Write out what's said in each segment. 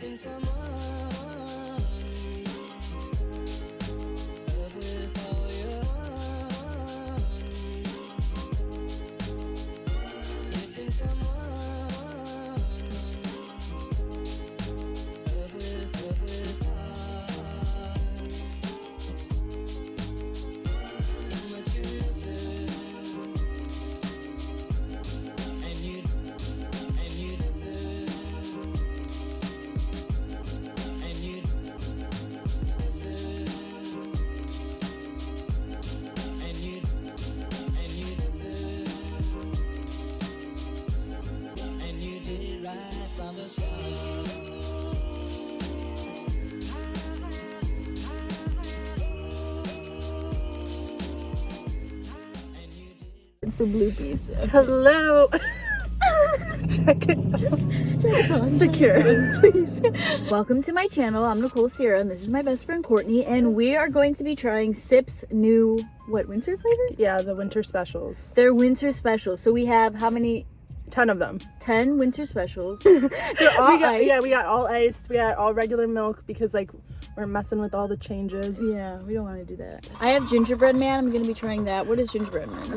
Missing someone. Love with all your heart. Missing someone. Love with heart. How much you miss it. And you miss it. And you miss it. And you miss it. And you did it right from the start. And you did It's the bloopies. Hello. Check it out. It's on. Secure. Please. Welcome to my channel. I'm Nicole Sierra, and this is my best friend Courtney, and we are going to be trying Sip's new winter flavors? Yeah, the winter specials. They're winter specials. So we have how many? 10 of them. 10 winter specials. They're all iced. Yeah, we got all iced. We got all regular milk because like we're messing with all the changes. Yeah, we don't want to do that. I have gingerbread man. I'm going to be trying that. What is gingerbread man?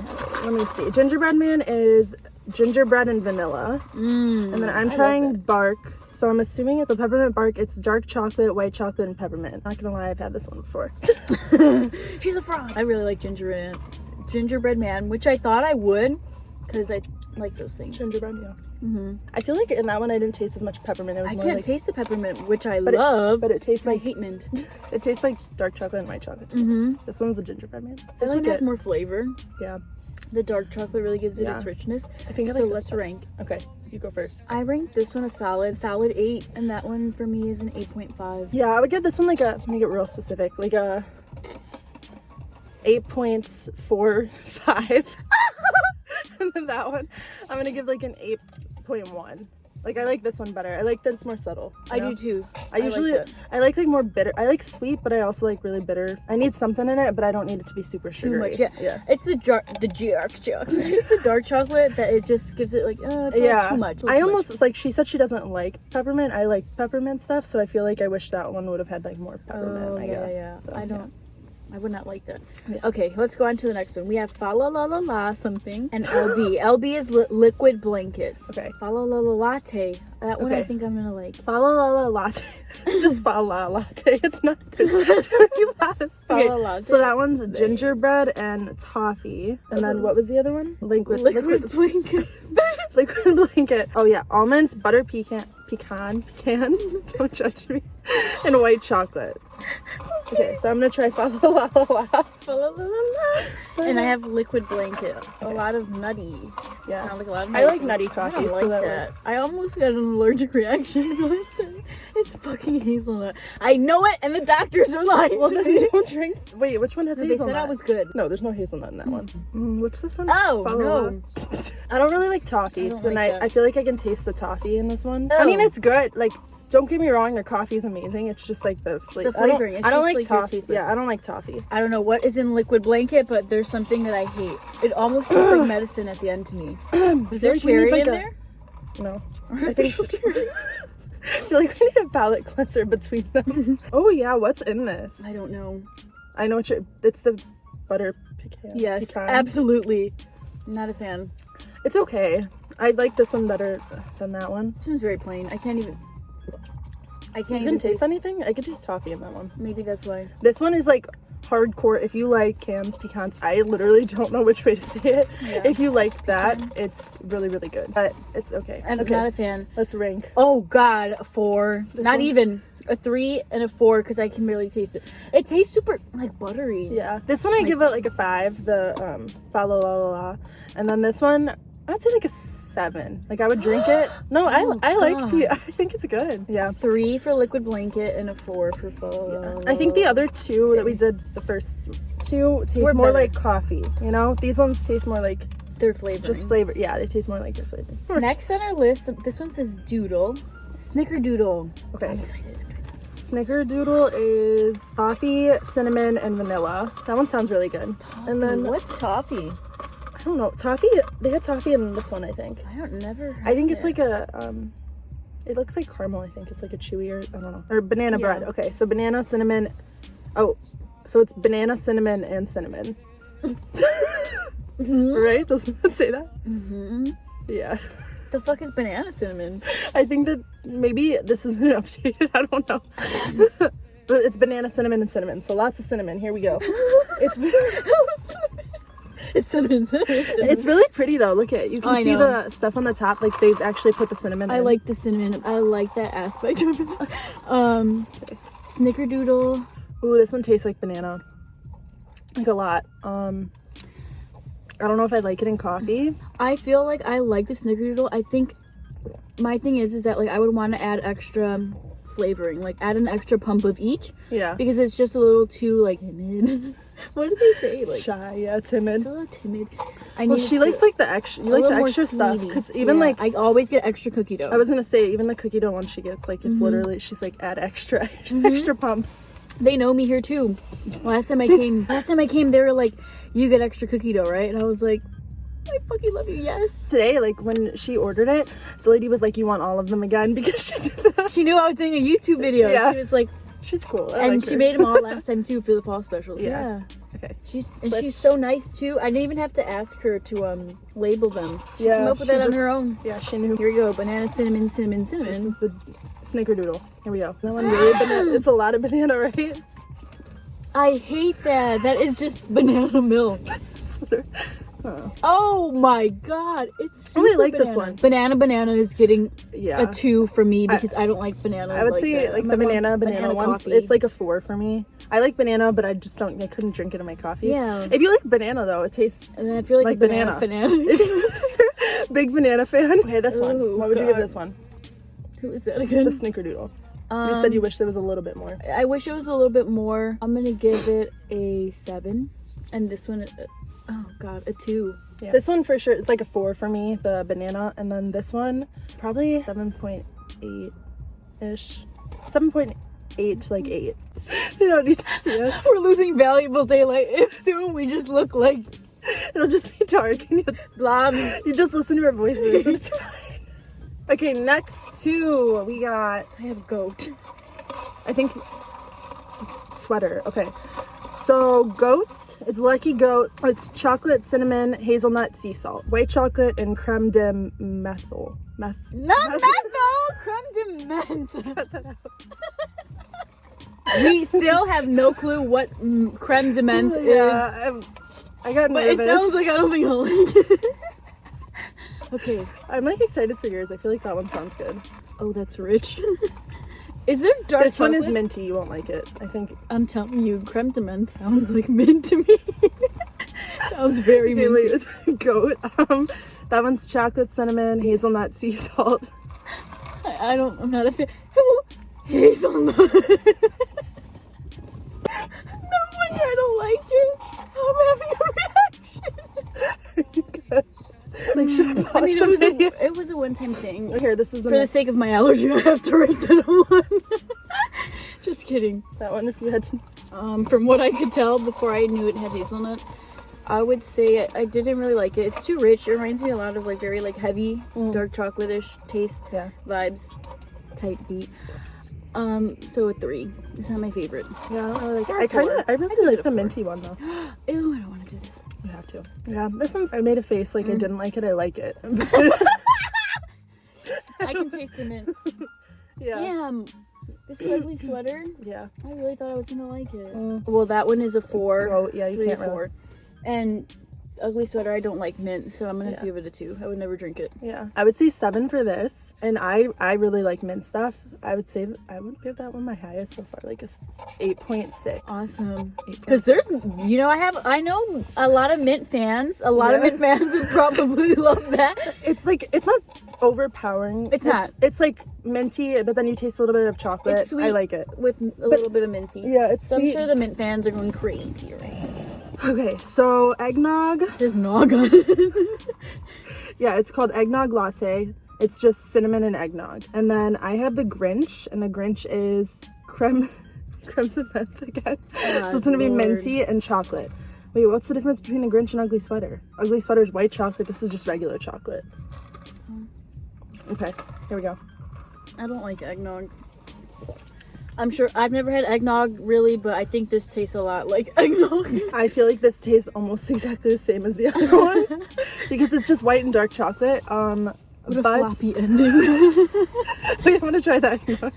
Let me see. Gingerbread man is gingerbread and vanilla. And then I'm trying bark. So I'm assuming it's a peppermint bark. It's dark chocolate, white chocolate, and peppermint. Not gonna lie, I've had this one before. She's a fraud. I really like gingerbread man, which I thought I would because I like those things. Gingerbread, yeah. I feel like in that one I didn't taste as much peppermint. It was I more can't like, taste the peppermint, which I love. but it tastes I like hate mint. it tastes like dark chocolate and white chocolate. This one's the gingerbread man. This one has more flavor. Yeah. The dark chocolate really gives it Yeah. its richness. I think I So like this let's one. rank. Okay, you go first. I ranked this one a solid 8, and that one for me is an 8.5. Yeah, I would give this one like a, let me get real specific, like a 8.45. And then that one, I'm gonna give like an 8.1. Like I like this one better. I like that it's more subtle. I do too. I usually like more bitter. I like sweet, but I also like really bitter. I need something in it, but I don't need it to be super sugary. Too much. Yeah. It's the dark chocolate. It's the dark chocolate that it just gives it like it's like too much. I almost like she said she doesn't like peppermint. I like peppermint stuff, so I feel like I wish that one would have had like more peppermint. I guess. Yeah. So, I don't. I would not like that. Yeah. Okay, let's go on to the next one. We have fa la la la la something and LB. LB is liquid blanket. Okay. Fa la la la latte. That one I Okay. think I'm gonna like. Fa la la la latte. It's just fa la latte. It's not. It's Fa okay, la latte. so that one's gingerbread and toffee, and then what was the other one? Liquid blanket. liquid blanket. Oh yeah, almonds, butter pecan. Don't judge me. And white chocolate. Okay, so I'm gonna try fa la la la la. Fa la la la la. And I have liquid blanket. A lot of nutty. Yeah. Sound like a lot of I like things. nutty I coffee, don't so like that that. works. I almost got an allergic reaction last time. It's fucking hazelnut. I know it, and the doctors are lying Well, to then me. you don't drink. Wait, which one has They hazelnut? said I was good. No, there's no hazelnut in that one. What's this one? Oh, Fa la no. la. I don't really like toffee, I don't so like I that. feel like I can taste the toffee in this one. Oh. I mean, it's good. Like, don't get me wrong, their coffee is amazing. It's just like the flavor. The flavoring. It's I don't just, like like, your toffee. taste buds. Yeah, I don't like toffee. I don't know what is in liquid blanket, but there's something that I hate. It almost tastes like medicine at the end to me. Is there cherry in there? No. I think. I feel like we need a palate cleanser between them. Oh yeah, what's in this? I don't know. I know it's the butter pecan. Yes, pecan. absolutely. Not a fan. It's okay. I like this one better than that one. This one's very plain. I can't even You can taste anything? I can taste toffee in that one. Maybe that's why. This one is like hardcore. If you like pecans, I literally don't know which way to say it. Yeah. If you like that, it's really, really good. But it's okay. I'm Okay, not a fan. let's rank. Oh God, a 4. Not one? even a 3 and a 4 because I can barely taste it. It tastes super like buttery. Yeah. This one I give it like a 5, the fa la la la la. And then this one, I'd say like a 7. Like I would drink it. No, Oh, I like God. I think it's good. Yeah. 3 for liquid blanket and a 4 for pho. I think the other two that we did, the first two, taste Were more better. like coffee. You know, these ones taste more like Their flavoring. just flavor. Yeah, they taste more like their flavor. Next on our list, this one says doodle. Snickerdoodle. Okay. I'm excited. Snickerdoodle is toffee, cinnamon, and vanilla. That one sounds really good. And then What's toffee? I don't know, toffee. They had toffee in this one, I think. I don't never. I think it's like a It looks like caramel, I think. It's like a chewier, I don't know. Or banana Yeah. bread. Okay, so banana, cinnamon. Oh, so it's banana, cinnamon, and cinnamon. Right? Doesn't it say that? Mm-hmm. Yeah. The fuck is banana cinnamon? I think that maybe this isn't updated. I don't know. But it's banana, cinnamon, and cinnamon. So lots of cinnamon. Here we go. It's cinnamon. It's really pretty though. Look at it. You can I see know. the stuff on the top. Like they've actually put the cinnamon I in. like the cinnamon. I like that aspect of it. Snickerdoodle. Ooh, this one tastes like banana. Like a lot. I don't know if I like it in coffee. I feel like I like the Snickerdoodle. I think my thing is that like I would want to add extra flavoring, like add an extra pump of each. Yeah. Because it's just a little too like timid. What did they say? Like Shy, yeah, timid. it's a little timid. Well, she likes like the extra. You like the extra stuff because even like I always get extra cookie dough. I was gonna say even the cookie dough one she gets like it's literally she's like add extra extra pumps. They know me here too. Last time I came, they were like, "You get extra cookie dough, right?" And I was like, "I fucking love you, yes." Today, like when she ordered it, the lady was like, "You want all of them again?" Because she did that. She knew I was doing a YouTube video. Yeah. She was like, She's cool. I and like she her. made them all last time too for the fall specials. Yeah. Yeah. Okay. She's so nice too. I didn't even have to ask her to label them. She Yeah, came up with she that on just- her own. Yeah, she knew. Here we go. Banana, cinnamon, cinnamon, This cinnamon. is the Snickerdoodle. Here we go. That one really banana. It's a lot of banana, right? I hate that. That is just banana milk. Oh my god, it's super I like this banana. one. Banana is getting Yeah. a 2 for me because I don't like banana. I would say that. like I'm the on banana ones. coffee. It's like a 4 for me. I like banana, but I just don't. I couldn't drink it in my coffee. Yeah. If you like banana though, it tastes and then I feel like like a banana. big banana fan. Okay, this one. Ooh, What would you give God. this one? Who is that The again? Snickerdoodle. You said you wish there was a little bit more. I wish it was a little bit more. I'm gonna give it a 7, and this one, oh god, a 2. Yeah. This one for sure. It's like a 4 for me. The banana, and then this one probably 7.8 ish. 7.8 to like 8. They don't need to see us. We're losing valuable daylight. If soon we just look like It'll just be dark, and blobs. you just listen to our voices. It's fine. Okay, next 2 we got. I have goat. I think sweater. Okay. So goats is Lucky Goat. It's chocolate, cinnamon, hazelnut, sea salt, white chocolate, and creme de methyl. Not menthol, creme de menthe. We still have no clue what creme de menthe is. Yeah, I got But nervous. it sounds like I don't think I'll like it. Okay. I'm like excited for yours. I feel like that one sounds good. Oh, that's rich. Is there dark This one chocolate? is minty. You won't like it. I think. I'm telling you, creme de menthe sounds like mint to me. Sounds very Okay, minty. wait, goat. That one's chocolate, cinnamon, hazelnut, sea salt. I'm not a fan. Hazelnut. No wonder I don't like it. I'm having a reaction. Like, should I pause I mean, the video? it was a one-time thing. Here, this is the For the sake of my allergy, I have to rate that a 1. Just kidding. that one. If you had to. From what I could tell before I knew it had hazelnut, I would say I didn't really like it. It's too rich. It reminds me a lot of like very like heavy, dark chocolate-ish taste, Yeah. vibes, type beat. So a 3. It's not my favorite. Yeah, I don't really like it. Or I kind of. 4. I really like the minty one though. Ew, I don't want to do this. You have to. Yeah, this one's. I made a face like I didn't like it. I like it. I can taste the mint. Yeah. Damn. This ugly sweater. Yeah. I really thought I was gonna like it. Well, that one is a 4. Oh, yeah, you 3 can't or 4. And ugly sweater, I don't like mint, so I'm gonna have to give it a 2. I would never drink it. Yeah. I would say 7 for this, and I really like mint stuff. I would say I would give that one my highest so far, like a 8.6. Awesome. Because there's, I know a lot of mint fans. A lot of mint fans would probably love that. It's like it's not overpowering. It's not. It's like minty, but then you taste a little bit of chocolate. It's sweet. I like it. With a little bit of minty. Yeah, it's So I'm sweet. sure the mint fans are going crazy right now. Okay, so eggnog. It says nog on it. Yeah, it's called eggnog latte. It's just cinnamon and eggnog. And then I have the Grinch, and the Grinch is creme de menthe again. So it's gonna be Lord. minty and chocolate. Wait, what's the difference between the Grinch and ugly sweater? Ugly sweater is white chocolate. This is just regular chocolate. Okay, here we go. I don't like eggnog. I'm sure I've never had eggnog really, but I think this tastes a lot like eggnog. I feel like this tastes almost exactly the same as the other one because it's just white and dark chocolate. What a but- floppy ending. Wait, I'm gonna try that eggnog.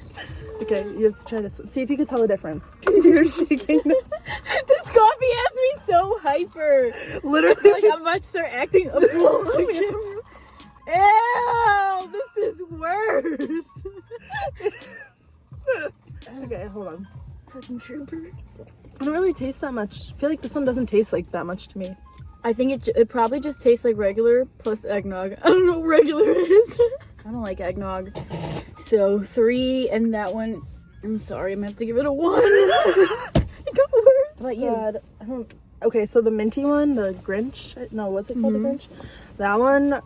Okay, you have to try this one. See if you can tell the difference. You're shaking. This coffee has me so hyper. Literally, Like I'm about to start acting a fool. Ew, this is worse. Okay, hold on. Fucking trooper. I don't really taste that much. I feel like this one doesn't taste like that much to me. I think it probably just tastes like regular plus eggnog. I don't know what regular is. I don't like eggnog. So 3 and that one. I'm sorry, I'm gonna have to give it a 1. It got worse. What about you? God, I don't. Okay, so the minty one, the Grinch. No, what's it called? The Grinch. That one,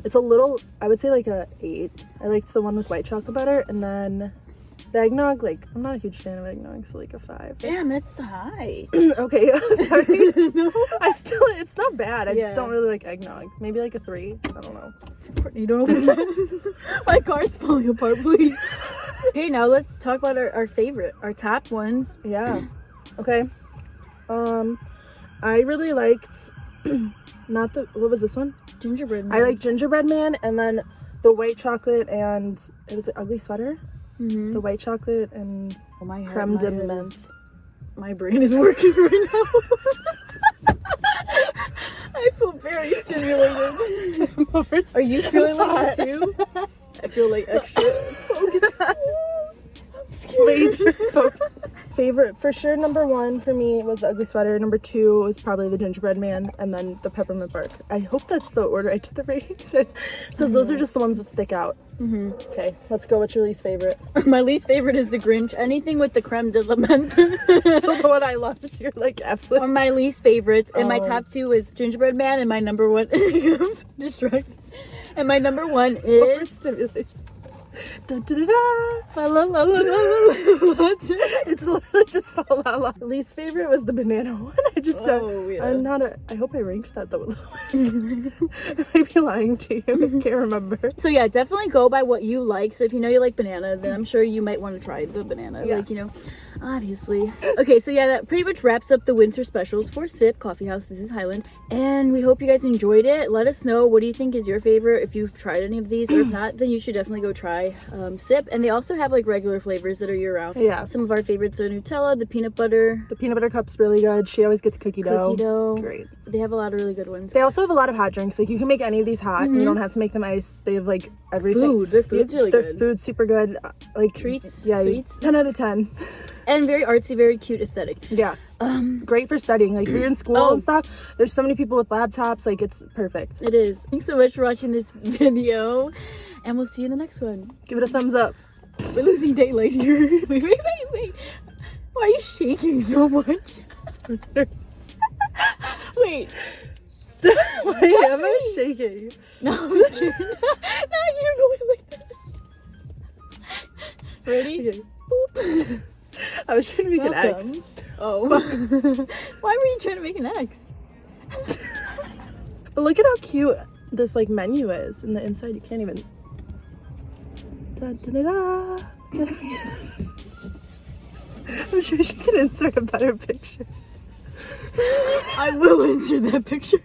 it's a little. I would say like a 8. I liked the one with white chocolate butter, and then the eggnog. Like, I'm not a huge fan of eggnog, so like a 5. Damn, that's high. Okay, sorry. No. It's not bad. I Yeah. just don't really like eggnog. Maybe like a 3. I don't know. Courtney, don't open that. My car's falling apart, please. Okay, now let's talk about our favorite, our top ones. Yeah. Okay. I really liked not the what was this one? Gingerbread I like gingerbread man, and then the white chocolate, and it was an ugly sweater. Mm-hmm. The white chocolate and Oh, my head, creme my de head menthe. is- My brain is working right now. I feel very stimulated. Are you feeling like that too? I feel like extra focused. I'm scared. Laser focus. Favorite for sure. Number 1 for me was the ugly sweater. Number 2 was probably the gingerbread man, and then the peppermint bark. I hope that's the order I took the ratings in, because those are just the ones that stick out. Mm-hmm. Okay, let's go. What's your least favorite? My least favorite is the Grinch. Anything with the creme de la menthe. So the one I love is your like absolute. Are my least favorites, and my Oh. top 2 is gingerbread man, and my number 1 I'm so distracted. And my number 1 is Stimulation. Da, da, da, da. fa la la la la la. It's literally just fa la la. Least favorite was the banana one. I just Oh, yeah. I'm not a. I hope I ranked that the lowest. I might be lying to you. I can't remember. So yeah, definitely go by what you like. So if you know you like banana, then I'm sure you might want to try the banana. Yeah. Like, you know, obviously. Okay, so yeah, that pretty much wraps up the winter specials for Sip Coffee House. This is Highland. And we hope you guys enjoyed it. Let us know, what do you think is your favorite? If you've tried any of these, or if not, then you should definitely go try Sip. And they also have like regular flavors that are year round. Yeah. Some of our favorites are Nutella, the peanut butter, The peanut butter cup's really good. She always gets cookie dough. cookie dough. Great. They have a lot of really good ones. They also have a lot of hot drinks. Like you can make any of these hot. You don't have to make them ice. They have like everything. Food. Their food's really Their good. food's super good. Like Treats, Yeah. sweets. 10 out of 10. And very artsy, very cute aesthetic. Yeah. Great for studying. Like if you're in school Oh. and stuff, there's so many people with laptops. Like it's perfect. It is. Thanks so much for watching this video, and we'll see you in the next one. Give it a thumbs up. We're losing daylight here. Wait. Why are you shaking so much? Wait. Why am I shaking? No, I'm just kidding. Now you're going like this. Ready? Okay. Boop. I was trying to make an X. Welcome. Oh. Why were you trying to make an X? But look at how cute this like menu is. And the inside you can't even. Da, da, da, da. I'm sure she can insert a better picture. I will insert that picture.